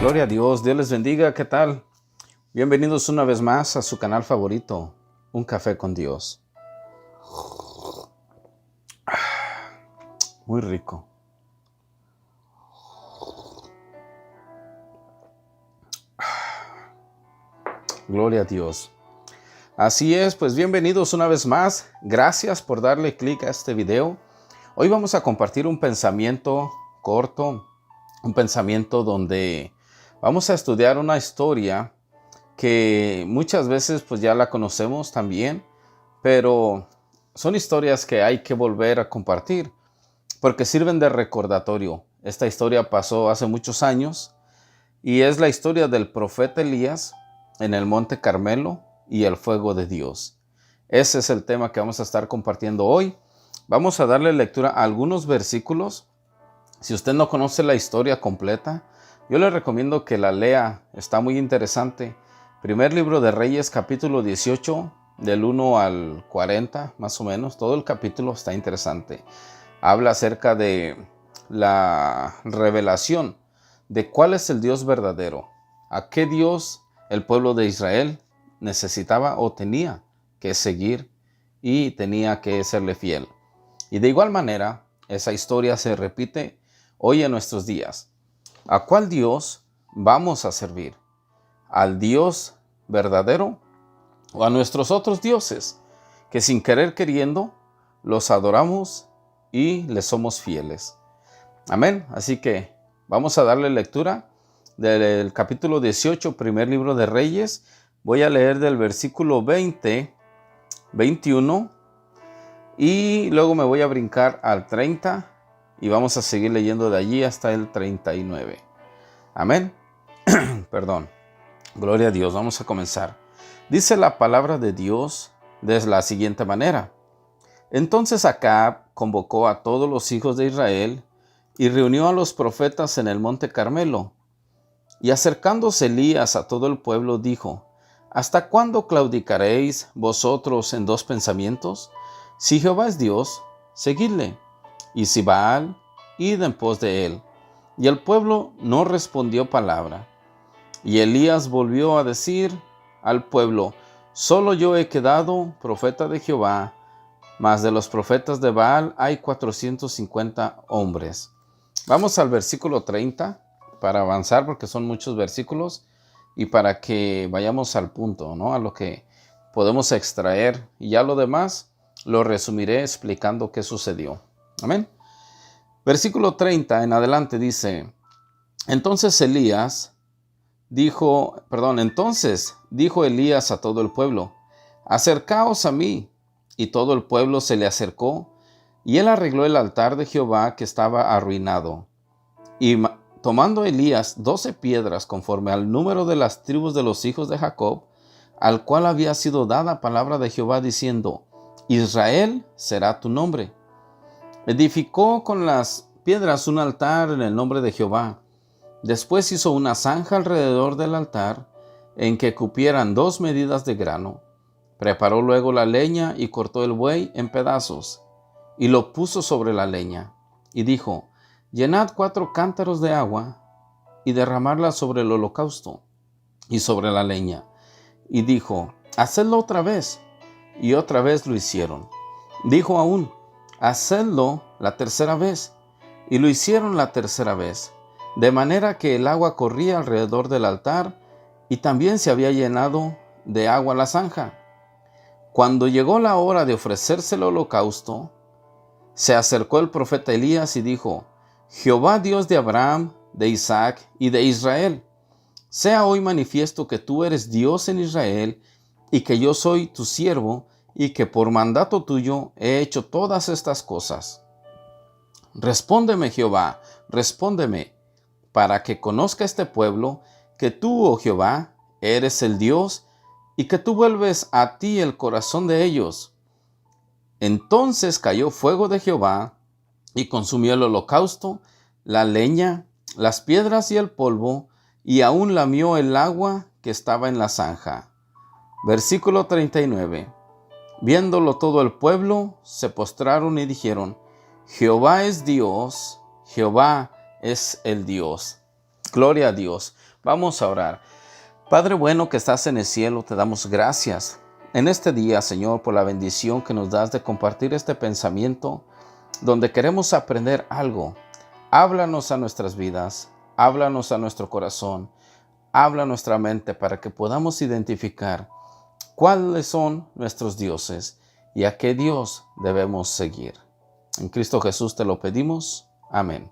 Gloria a Dios, Dios les bendiga, ¿qué tal? Bienvenidos una vez más a su canal favorito, Un Café con Dios. Muy rico. Gloria a Dios. Así es, pues bienvenidos una vez más. Gracias por darle clic a este video. Hoy vamos a compartir un pensamiento corto, un pensamiento donde vamos a estudiar una historia que muchas veces pues ya la conocemos también, pero son historias que hay que volver a compartir porque sirven de recordatorio. Esta historia pasó hace muchos años y es la historia del profeta Elías en el Monte Carmelo y el fuego de Dios. Ese es el tema que vamos a estar compartiendo hoy. Vamos a darle lectura a algunos versículos. Si usted no conoce la historia completa, yo le recomiendo que la lea. Está muy interesante. Primer libro de Reyes, capítulo 18, del 1 al 40, más o menos. Todo el capítulo está interesante. Habla acerca de la revelación de cuál es el Dios verdadero. A qué Dios el pueblo de Israel necesitaba o tenía que seguir y tenía que serle fiel. Y de igual manera, esa historia se repite hoy en nuestros días. ¿A cuál Dios vamos a servir? ¿Al Dios verdadero o a nuestros otros dioses que sin querer queriendo los adoramos y les somos fieles? Amén. Así que vamos a darle lectura del capítulo 18, primer libro de Reyes. Voy a leer del versículo 20, 21 y luego me voy a brincar al 30 y vamos a seguir leyendo de allí hasta el 39. Amén. Perdón. Gloria a Dios. Vamos a comenzar. Dice la palabra de Dios de la siguiente manera. Entonces Acab convocó a todos los hijos de Israel y reunió a los profetas en el monte Carmelo. Y acercándose Elías a todo el pueblo dijo: ¿Hasta cuándo claudicaréis vosotros en dos pensamientos? Si Jehová es Dios, seguidle, y si Baal, id en pos de él. Y el pueblo no respondió palabra. Y Elías volvió a decir al pueblo: solo yo he quedado profeta de Jehová, mas de los profetas de Baal hay 450 hombres. Vamos al versículo 30 para avanzar, porque son muchos versículos y para que vayamos al punto, ¿no? A lo que podemos extraer, y ya lo demás lo resumiré explicando qué sucedió. Amén. Versículo 30 en adelante dice: Entonces dijo Elías a todo el pueblo: acercaos a mí. Y todo el pueblo se le acercó, y él arregló el altar de Jehová que estaba arruinado. Y tomando Elías 12 piedras conforme al número de las tribus de los hijos de Jacob, al cual había sido dada palabra de Jehová diciendo: Israel será tu nombre. Edificó con las piedras un altar en el nombre de Jehová. Después hizo una zanja alrededor del altar, en que cupieran 2 medidas de grano. Preparó luego la leña y cortó el buey en pedazos, y lo puso sobre la leña. Y dijo: llenad 4 cántaros de agua, y derramadla sobre el holocausto y sobre la leña. Y dijo: hacedlo otra vez. Y otra vez lo hicieron. Dijo aún: hacedlo la tercera vez. Y lo hicieron la tercera vez, de manera que el agua corría alrededor del altar, y también se había llenado de agua la zanja. Cuando llegó la hora de ofrecerse el holocausto, se acercó el profeta Elías y dijo: Jehová Dios de Abraham, de Isaac y de Israel, sea hoy manifiesto que tú eres Dios en Israel, y que yo soy tu siervo, y que por mandato tuyo he hecho todas estas cosas. Respóndeme, Jehová, respóndeme, para que conozca este pueblo que tú, oh Jehová, eres el Dios, y que tú vuelves a ti el corazón de ellos. Entonces cayó fuego de Jehová, y consumió el holocausto, la leña, las piedras y el polvo, y aún lamió el agua que estaba en la zanja. Versículo 39. Viéndolo todo el pueblo, se postraron y dijeron: Jehová es Dios, Jehová es el Dios. Gloria a Dios. Vamos a orar. Padre bueno que estás en el cielo, te damos gracias en este día, Señor, por la bendición que nos das de compartir este pensamiento donde queremos aprender algo. Háblanos a nuestras vidas, háblanos a nuestro corazón, habla a nuestra mente para que podamos identificar cuáles son nuestros dioses y a qué Dios debemos seguir. En Cristo Jesús te lo pedimos. Amén.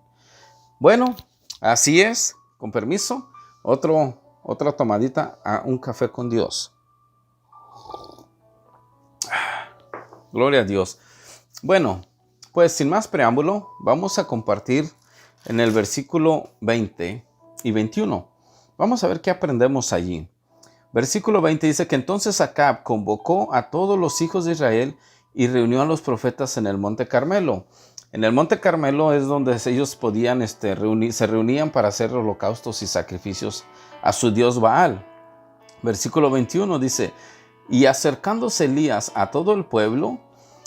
Bueno, así es, con permiso, otra tomadita a un café con Dios. Gloria a Dios. Bueno, pues sin más preámbulo, vamos a compartir en el versículo 20 y 21. Vamos a ver qué aprendemos allí. Versículo 20 dice que entonces Acab convocó a todos los hijos de Israel y reunió a los profetas en el monte Carmelo. En el monte Carmelo es donde ellos podían se reunían para hacer holocaustos y sacrificios a su dios Baal. Versículo 21 dice, y acercándose Elías a todo el pueblo,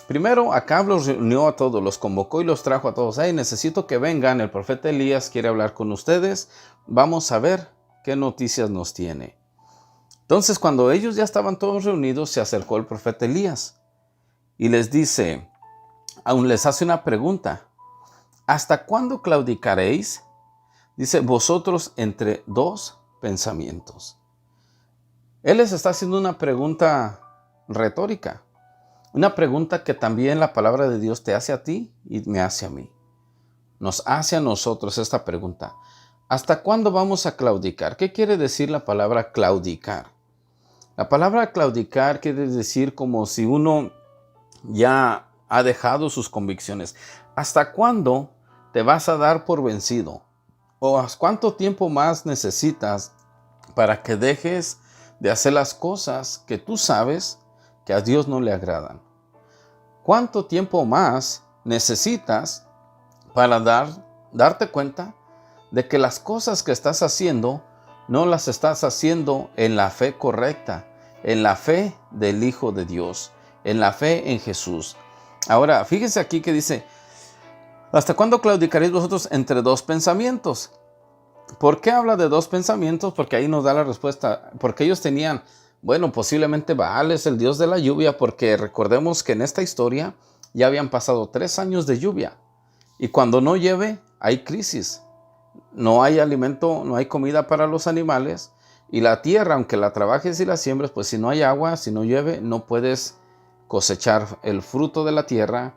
primero Acab los reunió a todos, los convocó y los trajo a todos. Necesito que vengan, el profeta Elías quiere hablar con ustedes. Vamos a ver qué noticias nos tiene. Entonces, cuando ellos ya estaban todos reunidos, se acercó el profeta Elías y les dice, aún les hace una pregunta. ¿Hasta cuándo claudicaréis? Dice, vosotros entre dos pensamientos. Él les está haciendo una pregunta retórica. Una pregunta que también la palabra de Dios te hace a ti y me hace a mí. Nos hace a nosotros esta pregunta. ¿Hasta cuándo vamos a claudicar? ¿Qué quiere decir la palabra claudicar? La palabra claudicar quiere decir como si uno ya ha dejado sus convicciones. ¿Hasta cuándo te vas a dar por vencido? ¿O cuánto tiempo más necesitas para que dejes de hacer las cosas que tú sabes que a Dios no le agradan? ¿Cuánto tiempo más necesitas para darte cuenta de que las cosas que estás haciendo no las estás haciendo en la fe correcta, en la fe del Hijo de Dios, en la fe en Jesús? Ahora, fíjense aquí que dice, ¿hasta cuándo claudicaréis vosotros entre dos pensamientos? ¿Por qué habla de dos pensamientos? Porque ahí nos da la respuesta. Porque ellos tenían, posiblemente Baal es el dios de la lluvia, porque recordemos que en esta historia ya habían pasado 3 años de lluvia. Y cuando no llueve, hay crisis. No hay alimento, no hay comida para los animales. Y la tierra, aunque la trabajes y la siembres, pues si no hay agua, si no llueve, no puedes cosechar el fruto de la tierra.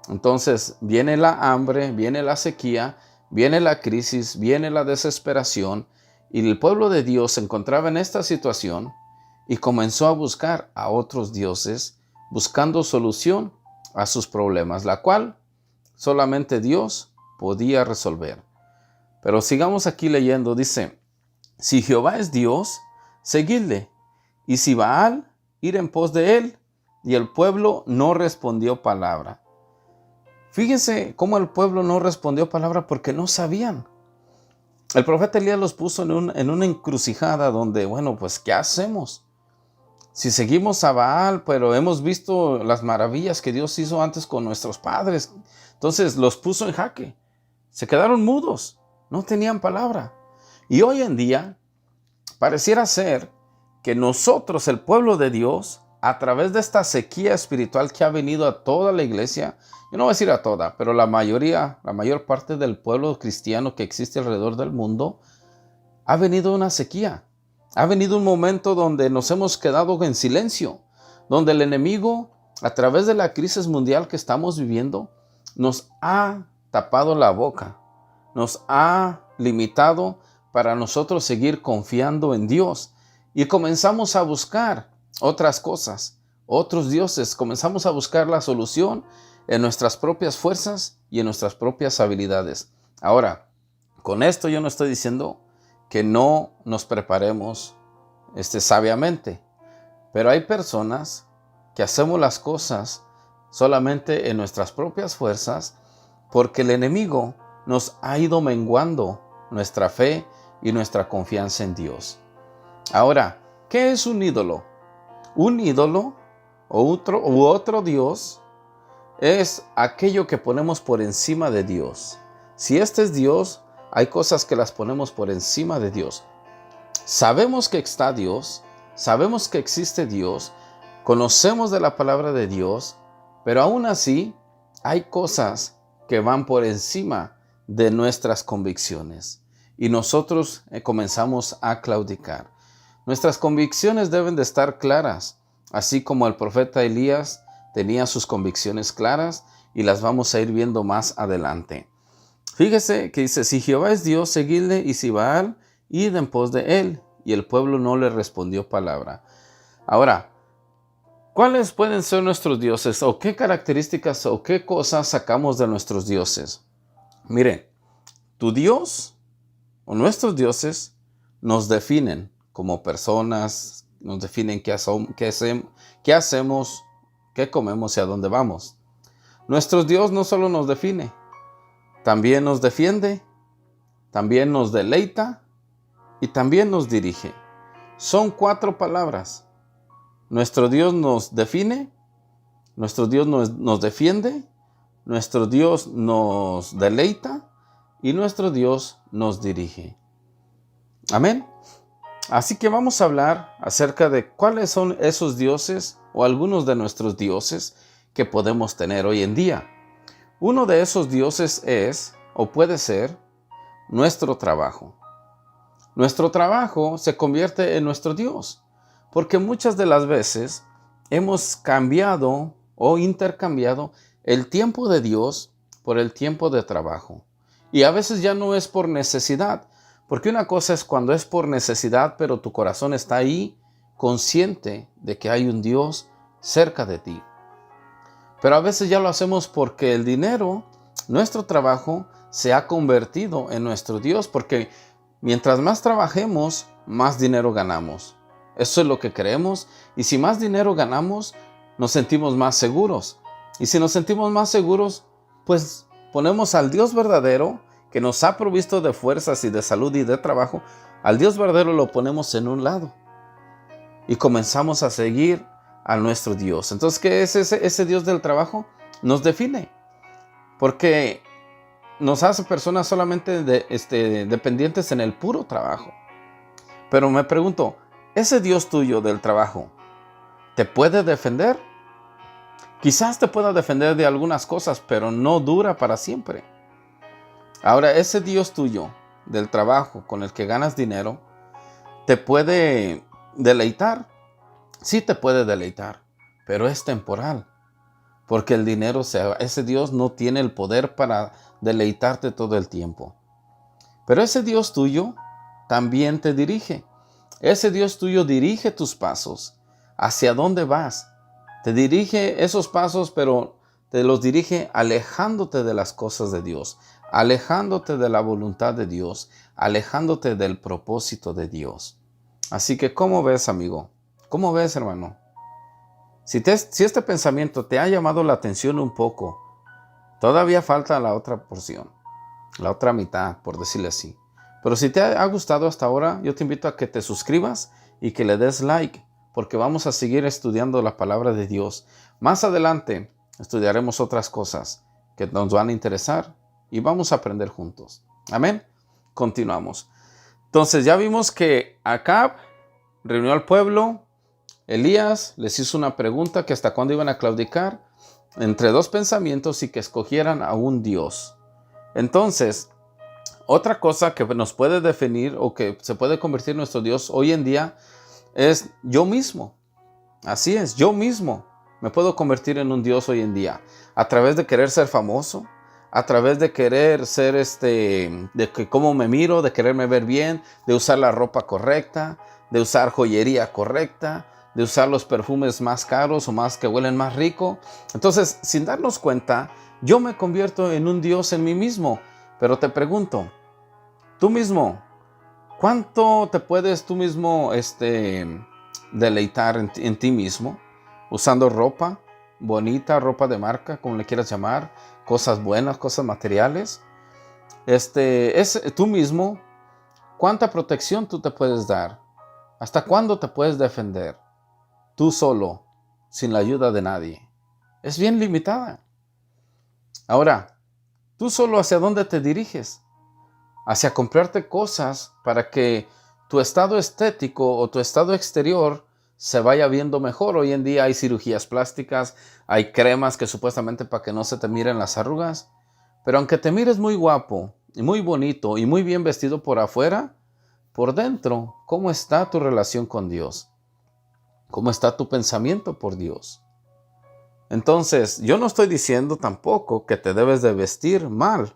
Entonces viene la hambre, viene la sequía, viene la crisis, viene la desesperación. Y el pueblo de Dios se encontraba en esta situación y comenzó a buscar a otros dioses, buscando solución a sus problemas, la cual solamente Dios podía resolver. Pero sigamos aquí leyendo, dice, si Jehová es Dios, seguidle, y si Baal, ir en pos de él. Y el pueblo no respondió palabra. Fíjense cómo el pueblo no respondió palabra porque no sabían. El profeta Elías los puso en una encrucijada donde, ¿qué hacemos? Si seguimos a Baal, pero hemos visto las maravillas que Dios hizo antes con nuestros padres. Entonces los puso en jaque. Se quedaron mudos. No tenían palabra. Y hoy en día pareciera ser que nosotros, el pueblo de Dios, a través de esta sequía espiritual que ha venido a toda la iglesia, yo no voy a decir a toda, pero la mayor parte del pueblo cristiano que existe alrededor del mundo, ha venido una sequía. Ha venido un momento donde nos hemos quedado en silencio, donde el enemigo, a través de la crisis mundial que estamos viviendo, nos ha tapado la boca. Nos ha limitado para nosotros seguir confiando en Dios. Y comenzamos a buscar otras cosas, otros dioses. Comenzamos a buscar la solución en nuestras propias fuerzas y en nuestras propias habilidades. Ahora, con esto yo no estoy diciendo que no nos preparemos sabiamente. Pero hay personas que hacemos las cosas solamente en nuestras propias fuerzas porque el enemigo nos ha ido menguando nuestra fe y nuestra confianza en Dios. Ahora, ¿qué es un ídolo? Un ídolo u otro Dios es aquello que ponemos por encima de Dios. Si este es Dios, hay cosas que las ponemos por encima de Dios. Sabemos que está Dios, sabemos que existe Dios, conocemos de la palabra de Dios, pero aún así hay cosas que van por encima de nuestras convicciones y nosotros comenzamos a claudicar. Nuestras convicciones deben de estar claras, así como el profeta Elías tenía sus convicciones claras y las vamos a ir viendo más adelante. Fíjese que dice, si Jehová es Dios, seguidle, y si Baal, id en pos de él. Y el pueblo no le respondió palabra. Ahora, ¿cuáles pueden ser nuestros dioses? ¿O qué características o qué cosas sacamos de nuestros dioses? Miren, tu Dios o nuestros dioses nos definen como personas, nos definen qué hacemos, qué comemos y a dónde vamos. Nuestro Dios no solo nos define, también nos defiende, también nos deleita y también nos dirige. Son 4 palabras. Nuestro Dios nos define, nuestro Dios nos defiende, nuestro Dios nos deleita y nuestro Dios nos dirige. Amén. Así que vamos a hablar acerca de cuáles son esos dioses o algunos de nuestros dioses que podemos tener hoy en día. Uno de esos dioses es, o puede ser, nuestro trabajo. Nuestro trabajo se convierte en nuestro Dios, porque muchas de las veces hemos cambiado o intercambiado el tiempo de Dios por el tiempo de trabajo. Y a veces ya no es por necesidad, porque una cosa es cuando es por necesidad, pero tu corazón está ahí consciente de que hay un Dios cerca de ti. Pero a veces ya lo hacemos porque el dinero, nuestro trabajo, se ha convertido en nuestro Dios, porque mientras más trabajemos, más dinero ganamos. Eso es lo que creemos, y si más dinero ganamos, nos sentimos más seguros. Y si nos sentimos más seguros, pues ponemos al Dios verdadero, que nos ha provisto de fuerzas y de salud y de trabajo, al Dios verdadero lo ponemos en un lado. Y comenzamos a seguir a nuestro Dios. Entonces, ¿qué es ese Dios del trabajo? Nos define, porque nos hace personas solamente dependientes en el puro trabajo. Pero me pregunto, ¿ese Dios tuyo del trabajo te puede defender? Quizás te pueda defender de algunas cosas, pero no dura para siempre. Ahora, ese Dios tuyo del trabajo con el que ganas dinero, ¿te puede deleitar? Sí te puede deleitar, pero es temporal. Porque el dinero, ese Dios no tiene el poder para deleitarte todo el tiempo. Pero ese Dios tuyo también te dirige. Ese Dios tuyo dirige tus pasos. ¿Hacia dónde vas? Te dirige esos pasos, pero te los dirige alejándote de las cosas de Dios, alejándote de la voluntad de Dios, alejándote del propósito de Dios. Así que, ¿cómo ves, amigo? ¿Cómo ves, hermano? Si este pensamiento te ha llamado la atención un poco, todavía falta la otra porción, la otra mitad, por decirle así. Pero si te ha gustado hasta ahora, yo te invito a que te suscribas y que le des like, porque vamos a seguir estudiando la palabra de Dios. Más adelante estudiaremos otras cosas que nos van a interesar y vamos a aprender juntos. Amén. Continuamos. Entonces ya vimos que Acab reunió al pueblo. Elías les hizo una pregunta que hasta cuándo iban a claudicar entre 2 pensamientos y que escogieran a un Dios. Entonces, otra cosa que nos puede definir o que se puede convertir en nuestro Dios hoy en día es yo mismo. Así es, yo mismo me puedo convertir en un Dios hoy en día a través de querer ser famoso, a través de querer ser de que cómo me miro, de quererme ver bien, de usar la ropa correcta, de usar joyería correcta, de usar los perfumes más caros o más que huelen más rico. Entonces, sin darnos cuenta, yo me convierto en un Dios en mí mismo. Pero te pregunto, tú mismo, ¿cuánto te puedes tú mismo deleitar en ti mismo? Usando ropa bonita, ropa de marca, como le quieras llamar, cosas buenas, cosas materiales. Tú mismo, ¿cuánta protección tú te puedes dar? ¿Hasta cuándo te puedes defender? Tú solo, sin la ayuda de nadie. Es bien limitada. Ahora, ¿tú solo hacia dónde te diriges? Hacia comprarte cosas para que tu estado estético o tu estado exterior se vaya viendo mejor. Hoy en día hay cirugías plásticas, hay cremas que supuestamente para que no se te miren las arrugas. Pero aunque te mires muy guapo y muy bonito y muy bien vestido por afuera, por dentro, ¿cómo está tu relación con Dios? ¿Cómo está tu pensamiento por Dios? Entonces, yo no estoy diciendo tampoco que te debes de vestir mal,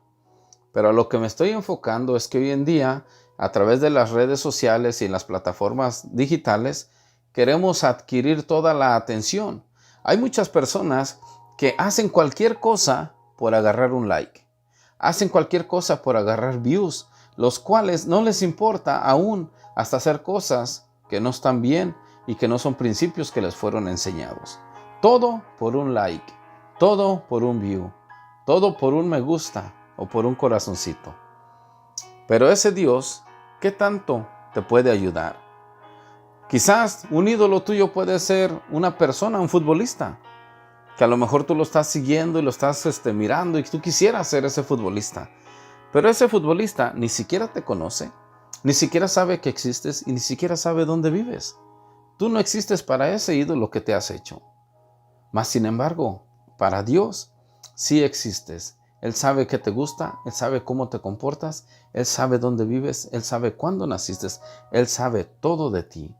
pero a lo que me estoy enfocando es que hoy en día, a través de las redes sociales y en las plataformas digitales, queremos adquirir toda la atención. Hay muchas personas que hacen cualquier cosa por agarrar un like. Hacen cualquier cosa por agarrar views, los cuales no les importa aún hasta hacer cosas que no están bien y que no son principios que les fueron enseñados. Todo por un like, todo por un view, todo por un me gusta o por un corazoncito. Pero ese Dios, ¿qué tanto te puede ayudar? Quizás un ídolo tuyo puede ser una persona, un futbolista, que a lo mejor tú lo estás siguiendo y lo estás mirando y tú quisieras ser ese futbolista. Pero ese futbolista ni siquiera te conoce, ni siquiera sabe que existes y ni siquiera sabe dónde vives. Tú no existes para ese ídolo que te has hecho. Mas, sin embargo, para Dios sí existes. Él sabe qué te gusta, Él sabe cómo te comportas, Él sabe dónde vives, Él sabe cuándo naciste, Él sabe todo de ti.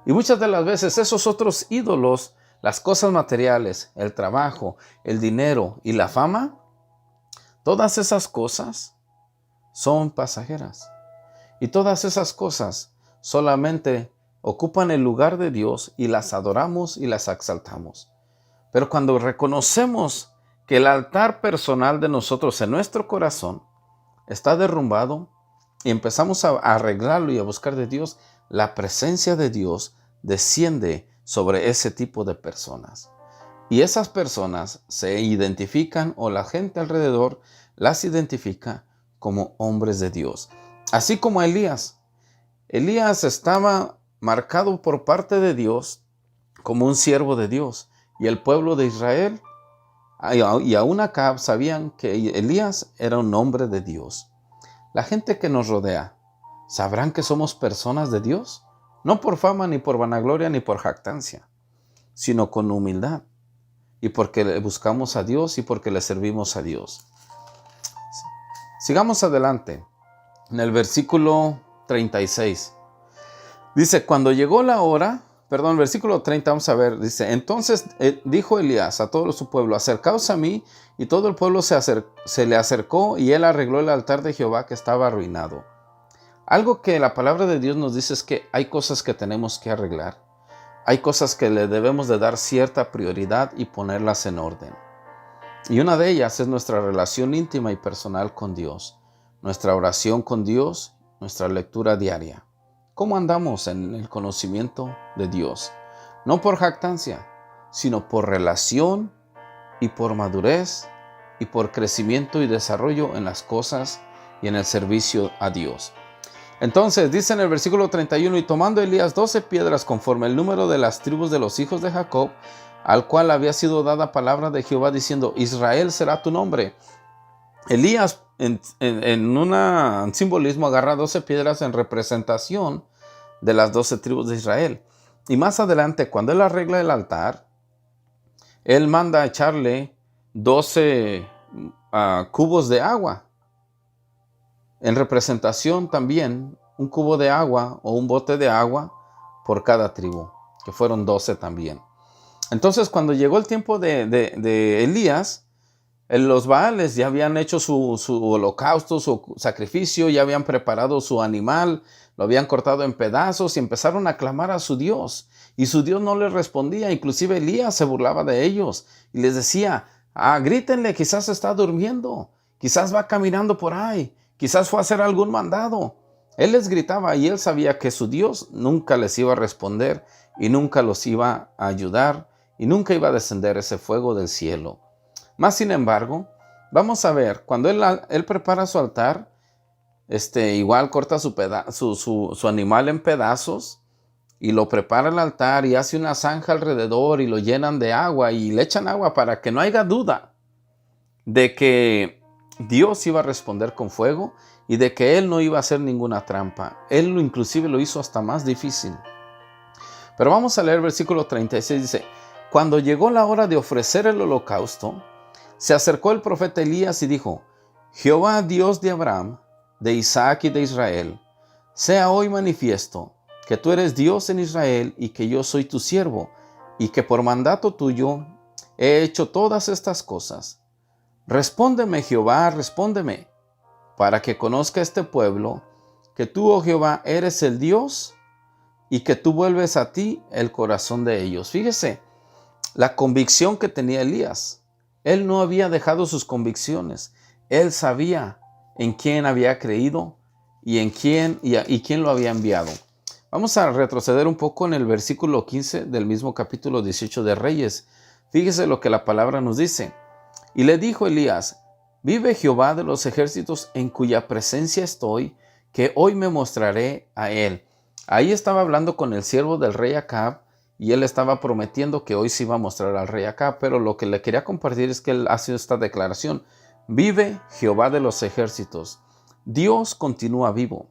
Y muchas de las veces esos otros ídolos, las cosas materiales, el trabajo, el dinero y la fama, todas esas cosas son pasajeras. Y todas esas cosas solamente ocupan el lugar de Dios y las adoramos y las exaltamos. Pero cuando reconocemos que el altar personal de nosotros en nuestro corazón está derrumbado y empezamos a arreglarlo y a buscar de Dios, la presencia de Dios desciende sobre ese tipo de personas. Y esas personas se identifican, o la gente alrededor las identifica como hombres de Dios. Así como Elías. Elías estaba marcado por parte de Dios como un siervo de Dios. Y el pueblo de Israel y aún Acab sabían que Elías era un hombre de Dios. La gente que nos rodea, ¿sabrán que somos personas de Dios? No por fama, ni por vanagloria, ni por jactancia, sino con humildad. Y porque le buscamos a Dios y porque le servimos a Dios. Sigamos adelante. En el versículo 36. Dice, cuando llegó la hora, versículo 30, vamos a ver, dice, entonces dijo Elías a todo su pueblo, acercaos a mí, y todo el pueblo se le acercó, y él arregló el altar de Jehová que estaba arruinado. Algo que la palabra de Dios nos dice es que hay cosas que tenemos que arreglar. Hay cosas que le debemos de dar cierta prioridad y ponerlas en orden. Y una de ellas es nuestra relación íntima y personal con Dios, nuestra oración con Dios, nuestra lectura diaria. ¿Cómo andamos en el conocimiento de Dios? No por jactancia, sino por relación y por madurez y por crecimiento y desarrollo en las cosas y en el servicio a Dios. Entonces dice en el versículo 31, y tomando Elías 12 piedras conforme el número de las tribus de los hijos de Jacob, al cual había sido dada palabra de Jehová diciendo, Israel será tu nombre. Elías en un simbolismo agarra 12 piedras en representación de las 12 tribus de Israel. Y más adelante, cuando él arregla el altar, él manda a echarle 12 cubos de agua. En representación también, un cubo de agua o un bote de agua por cada tribu, que fueron 12 también. Entonces, cuando llegó el tiempo de Elías, los Baales ya habían hecho su holocausto, su sacrificio, ya habían preparado su animal, lo habían cortado en pedazos y empezaron a clamar a su Dios. Y su Dios no les respondía, inclusive Elías se burlaba de ellos y les decía, grítenle, quizás está durmiendo, quizás va caminando por ahí, quizás fue a hacer algún mandado. Él les gritaba y él sabía que su Dios nunca les iba a responder y nunca los iba a ayudar y nunca iba a descender ese fuego del cielo. Más sin embargo, vamos a ver, cuando él prepara su altar, igual corta su animal en pedazos y lo prepara el altar y hace una zanja alrededor y lo llenan de agua y le echan agua para que no haya duda de que Dios iba a responder con fuego y de que él no iba a hacer ninguna trampa. Él inclusive lo hizo hasta más difícil. Pero vamos a leer el versículo 36, dice: cuando llegó la hora de ofrecer el holocausto, se acercó el profeta Elías y dijo: Jehová, Dios de Abraham, de Isaac y de Israel, sea hoy manifiesto que tú eres Dios en Israel y que yo soy tu siervo, y que por mandato tuyo he hecho todas estas cosas. Respóndeme, Jehová, respóndeme, para que conozca este pueblo que tú, oh Jehová, eres el Dios y que tú vuelves a ti el corazón de ellos. Fíjese la convicción que tenía Elías. Él no había dejado sus convicciones. Él sabía en quién había creído y en quién lo había enviado. Vamos a retroceder un poco en el versículo 15 del mismo capítulo 18 de Reyes. Fíjese lo que la palabra nos dice. Y le dijo Elías: vive Jehová de los ejércitos en cuya presencia estoy, que hoy me mostraré a él. Ahí estaba hablando con el siervo del rey Acab y él estaba prometiendo que hoy se iba a mostrar al rey Acab, pero lo que le quería compartir es que él hace esta declaración: vive Jehová de los ejércitos. Dios continúa vivo.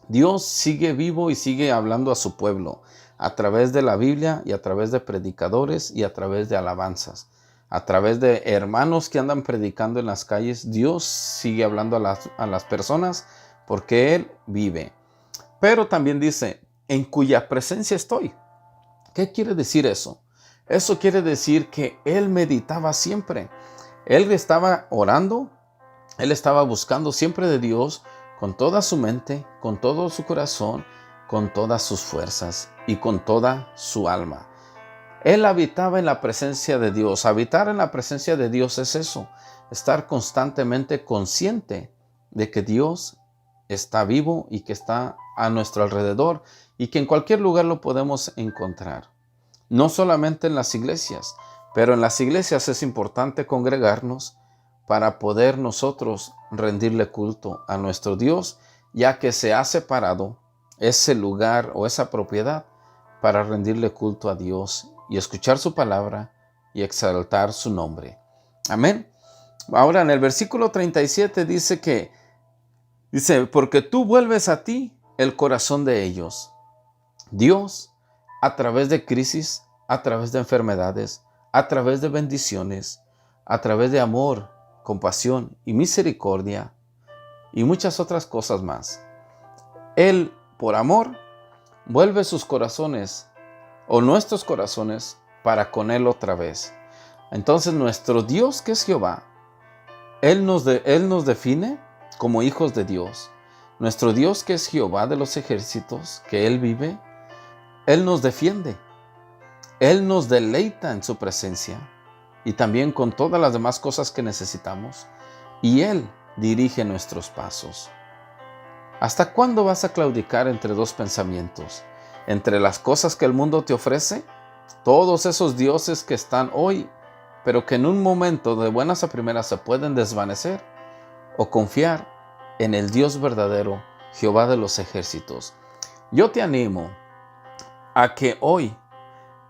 Dios sigue vivo y sigue hablando a su pueblo a través de la Biblia y a través de predicadores y a través de alabanzas. A través de hermanos que andan predicando en las calles, Dios sigue hablando a las personas porque Él vive. Pero también dice: en cuya presencia estoy. ¿Qué quiere decir eso? Eso quiere decir que Él meditaba siempre. Él estaba orando, Él estaba buscando siempre de Dios con toda su mente, con todo su corazón, con todas sus fuerzas y con toda su alma. Él habitaba en la presencia de Dios. Habitar en la presencia de Dios es eso, estar constantemente consciente de que Dios está vivo y que está a nuestro alrededor y que en cualquier lugar lo podemos encontrar. No solamente en las iglesias, pero en las iglesias es importante congregarnos para poder nosotros rendirle culto a nuestro Dios, ya que se ha separado ese lugar o esa propiedad para rendirle culto a Dios y escuchar su palabra y exaltar su nombre. Amén. Ahora en el versículo 37 dice, porque tú vuelves a ti el corazón de ellos. Dios, a través de crisis, a través de enfermedades, a través de bendiciones, a través de amor, compasión y misericordia y muchas otras cosas más. Él, por amor, vuelve sus corazones o nuestros corazones para con Él otra vez. Entonces nuestro Dios, que es Jehová, Él nos define como hijos de Dios. Nuestro Dios, que es Jehová de los ejércitos, que Él vive, Él nos defiende. Él nos deleita en su presencia y también con todas las demás cosas que necesitamos. Y Él dirige nuestros pasos. ¿Hasta cuándo vas a claudicar entre dos pensamientos? Entre las cosas que el mundo te ofrece, todos esos dioses que están hoy, pero que en un momento de buenas a primeras se pueden desvanecer, o confiar en el Dios verdadero, Jehová de los ejércitos. Yo te animo a que hoy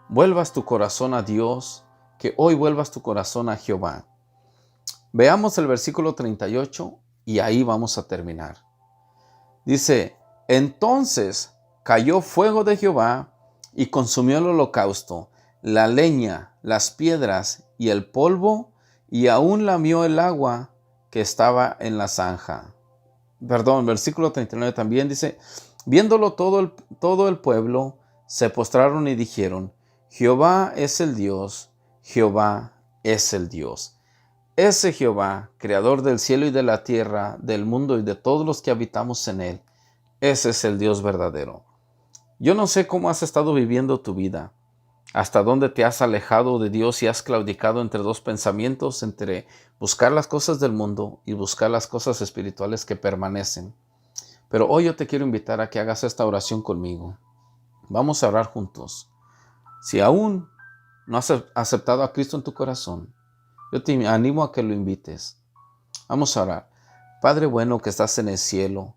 vuelvas tu corazón a Dios, que hoy vuelvas tu corazón a Jehová. Veamos el versículo 38 y ahí vamos a terminar. Dice: entonces cayó fuego de Jehová y consumió el holocausto, la leña, las piedras y el polvo, y aún lamió el agua que estaba en la zanja. Versículo 39 también dice: viéndolo todo el pueblo, se postraron y dijeron: Jehová es el Dios, Jehová es el Dios. Ese Jehová, creador del cielo y de la tierra, del mundo y de todos los que habitamos en él, ese es el Dios verdadero. Yo no sé cómo has estado viviendo tu vida, hasta dónde te has alejado de Dios y has claudicado entre dos pensamientos, entre buscar las cosas del mundo y buscar las cosas espirituales que permanecen. Pero hoy yo te quiero invitar a que hagas esta oración conmigo. Vamos a orar juntos. Si aún no has aceptado a Cristo en tu corazón, yo te animo a que lo invites. Vamos a orar. Padre bueno que estás en el cielo,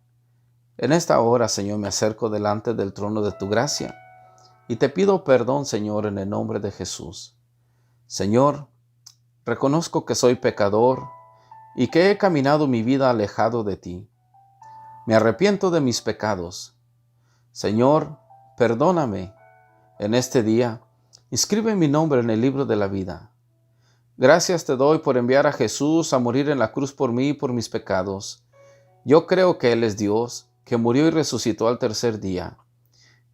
en esta hora, Señor, me acerco delante del trono de tu gracia y te pido perdón, Señor, en el nombre de Jesús. Señor, reconozco que soy pecador, y que he caminado mi vida alejado de ti. Me arrepiento de mis pecados. Señor, perdóname. En este día, inscribe mi nombre en el libro de la vida. Gracias te doy por enviar a Jesús a morir en la cruz por mí y por mis pecados. Yo creo que Él es Dios, que murió y resucitó al tercer día.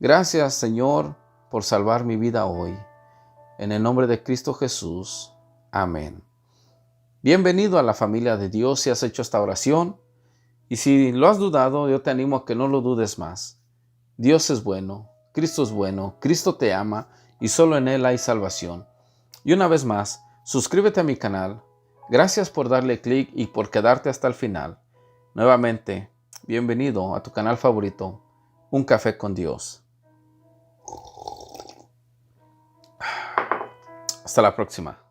Gracias, Señor, por salvar mi vida hoy. En el nombre de Cristo Jesús. Amén. Bienvenido a la familia de Dios si has hecho esta oración. Y si lo has dudado, yo te animo a que no lo dudes más. Dios es bueno, Cristo te ama y solo en Él hay salvación. Y una vez más, suscríbete a mi canal. Gracias por darle clic y por quedarte hasta el final. Nuevamente, bienvenido a tu canal favorito, Un Café con Dios. Hasta la próxima.